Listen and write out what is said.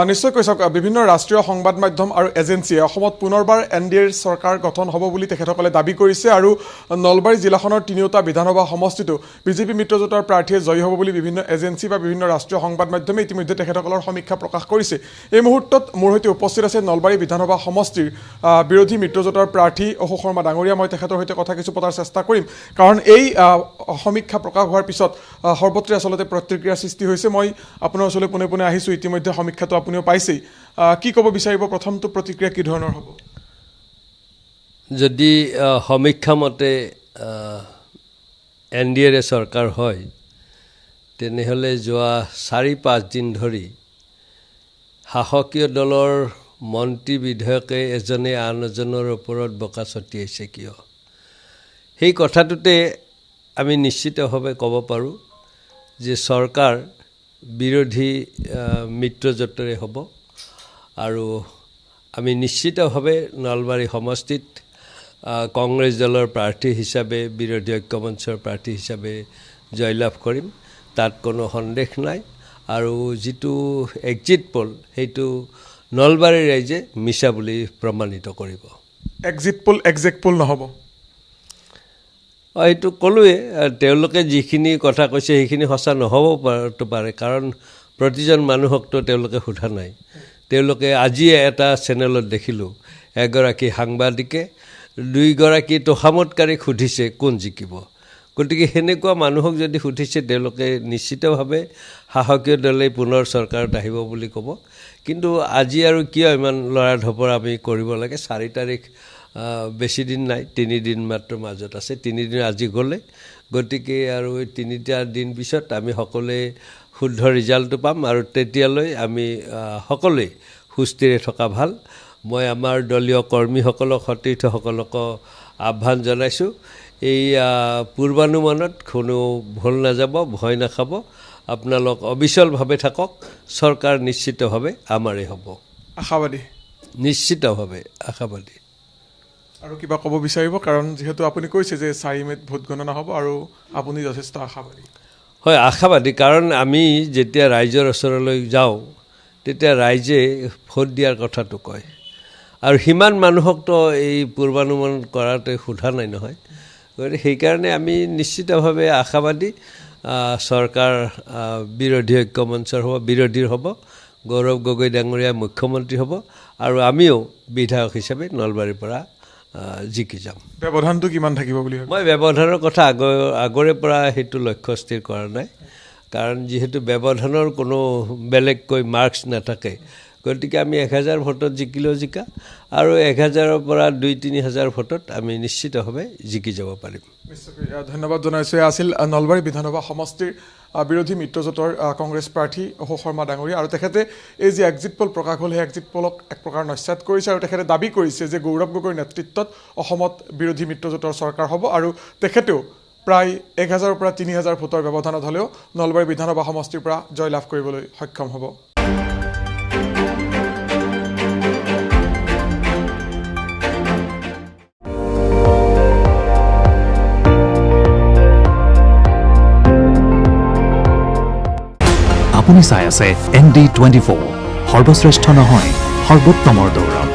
নিশ্চয়কৈ চাওক বিভিন্ন ৰাষ্ট্ৰীয় সংবাদ মাধ্যম আৰু এজেন্সিয়ে অসমত পুনৰবাৰ এনডিএৰ চৰকাৰ গঠন হ'ব বুলি তেখেতসকলে দাবী কৰিছে আৰু নলবাৰী জিলাখনৰ তিনিওটা বিধানসভা সমষ্টিতো বিজেপি মিত্ৰজোঁটৰ প্ৰাৰ্থীয়ে জয়ী হ'ব বুলি বিভিন্ন এজেন্সি বা বিভিন্ন ৰাষ্ট্ৰীয় সংবাদ মাধ্যমে ইতিমধ্যে তেখেতসকলৰ সমীক্ষা প্ৰকাশ কৰিছে। এই মুহূৰ্তত মোৰ সৈতে উপস্থিত আছে নলবাৰী বিধানসভা সমষ্টিৰ বিৰোধী মিত্ৰজোঁটৰ প্ৰাৰ্থী অশোক শৰ্মা ডাঙৰীয়া। মই তেখেতৰ সৈতে কথা কিছু পতাৰ চেষ্টা কৰিম, কাৰণ এই সমীক্ষা প্ৰকাশ হোৱাৰ পিছত সৰ্বত্ৰে আচলতে প্ৰতিক্ৰিয়াৰ সৃষ্টি হৈছে। মই আপোনাৰ ওচৰলৈ পোনে পোনে আহিছোঁ, ইতিমধ্যে সমীক্ষাটো আপুনিও পাইছেই। কি ক'ব বিচাৰিব, প্ৰথমটো প্ৰতিক্ৰিয়া কি ধৰণৰ হ'ব? যদি সমীক্ষা মতে এনডিএৰ চৰকাৰ হয়, তেনেহ'লে যোৱা ৪-৫ দিন ধৰি শাসকীয় দলৰ মন্ত্ৰী বিধায়কে এজনে আন এজনৰ ওপৰত বোকা ছটিয়াইছে কিয়? সেই কথাটোতে আমি নিশ্চিতভাৱে ক'ব পাৰোঁ যে চৰকাৰ বিৰোধী মিত্ৰজোঁটৰে হ'ব আৰু আমি নিশ্চিতভাৱে নলবাৰী সমষ্টিত কংগ্ৰেছ দলৰ প্ৰাৰ্থী হিচাপে, বিৰোধী ঐক্যমঞ্চৰ প্ৰাৰ্থী হিচাপে জয়লাভ কৰিম, তাত কোনো সন্দেহ নাই। আৰু যিটো এক্সিট পল, সেইটো নলবাৰী ৰাইজে মিছা বুলি প্ৰমাণিত কৰিব। এক্সিট পল একজেক্ট পল নহ'ব? এইটো ক'লোৱে, তেওঁলোকে যিখিনি কথা কৈছে সেইখিনি সঁচা নহ'ব পাৰে, কাৰণ প্ৰতিজন মানুহকতো তেওঁলোকে সোধা নাই। তেওঁলোকে আজি এটা চেনেলত দেখিলোঁ, এগৰাকী সাংবাদিকে 2গৰাকী তোষামতকাৰীক সুধিছে কোন জিকিব। গতিকে সেনেকুৱা মানুহক যদি সুধিছে, তেওঁলোকে নিশ্চিতভাৱে শাসকীয় দলে পুনৰ চৰকাৰত আহিব বুলি ক'ব। কিন্তু আজি আৰু কিয় ইমান লৰা ঢপৰা আমি কৰিব লাগে? 4 তাৰিখ বেছি দিন নাই, 3 দিন মাত্ৰ মাজত আছে। 3 দিন আজি গ'লে, গতিকে আৰু 3টা দিন পিছত আমি সকলোৱে শুদ্ধ ৰিজাল্টটো পাম আৰু তেতিয়ালৈ আমি সকলোৱে সুস্থিৰে থকা ভাল। মই আমাৰ দলীয় কৰ্মীসকলক, সতীৰ্থসকলকো আহ্বান জনাইছোঁ, এই পূৰ্বানুমানত কোনো ভুল নাযাব, ভয় নাখাব, আপোনালোক অবিচলভাৱে থাকক, চৰকাৰ নিশ্চিতভাৱে আমাৰেই হ'ব। আশাবাদী? নিশ্চিতভাৱে আশাবাদী। আৰু কিবা ক'ব বিচাৰিব? কাৰণ যিহেতু আপুনি কৈছে যে 4 মে'ত ভোট গণনা হ'ব আৰু আপুনি যথেষ্ট আশাবাদী। হয়, আশাবাদী, কাৰণ আমি যেতিয়া ৰাইজৰ ওচৰলৈ যাওঁ তেতিয়া ৰাইজে ভোট দিয়াৰ কথাটো কয়, আৰু সিমান মানুহকতো এই পূৰ্বানুমান কৰাটো সোধা নাই নহয়। গতিকে সেইকাৰণে আমি নিশ্চিতভাৱে আশাবাদী। চৰকাৰ বিৰোধী ঐক্যমঞ্চৰ হ'ব, বিৰোধীৰ হ'ব, গৌৰৱ গগৈ ডাঙৰীয়া মুখ্যমন্ত্ৰী হ'ব আৰু আমিও বিধায়ক হিচাপে নলবাৰীৰ পৰা জিকি যাম। ব্যৱধানটো কিমান থাকিব বুলি ভাবে? মই ব্যৱধানৰ কথা আগৰে পৰা সেইটো লক্ষ্য স্থিৰ কৰা নাই, কাৰণ যিহেতু ব্যৱধানৰ কোনো বেলেগকৈ মাৰ্কছ নাথাকে। গতিকে আমি 1000 ভোটত জিকিলেও জিকা, আৰু 1000ৰ পৰা 2-3 হাজাৰ ভোটত আমি নিশ্চিতভাৱে জিকি যাব পাৰিম। নিশ্চয়কৈ ধন্যবাদ জনাইছোঁ। এয়া আছিল নলবাৰী বিধানসভা সমষ্টিৰ বিৰোধী মিত্ৰজোঁটৰ কংগ্ৰেছ প্ৰাৰ্থী অশোক শৰ্মা ডাঙৰীয়া। আৰু তেখেতে এই যি এক্সিট পল প্ৰকাশ হ'ল, সেই এক্সিট পলক এক প্ৰকাৰ নস্যাৎ কৰিছে আৰু তেখেতে দাবী কৰিছে যে গৌৰৱ গগৈৰ নেতৃত্বত অসমত বিৰোধী মিত্ৰজোঁটৰ চৰকাৰ হ'ব, আৰু তেখেতেও প্ৰায় 1000ৰ পৰা 3000 ভোটৰ ব্যৱধানত হ'লেও নলবাৰী বিধানসভা সমষ্টিৰ পৰা জয়লাভ কৰিবলৈ সক্ষম হ'ব। আপুনি চাই আছে ND24, সৰ্বশ্ৰেষ্ঠ নহয়, সৰ্বোত্তমৰ দৌৰত।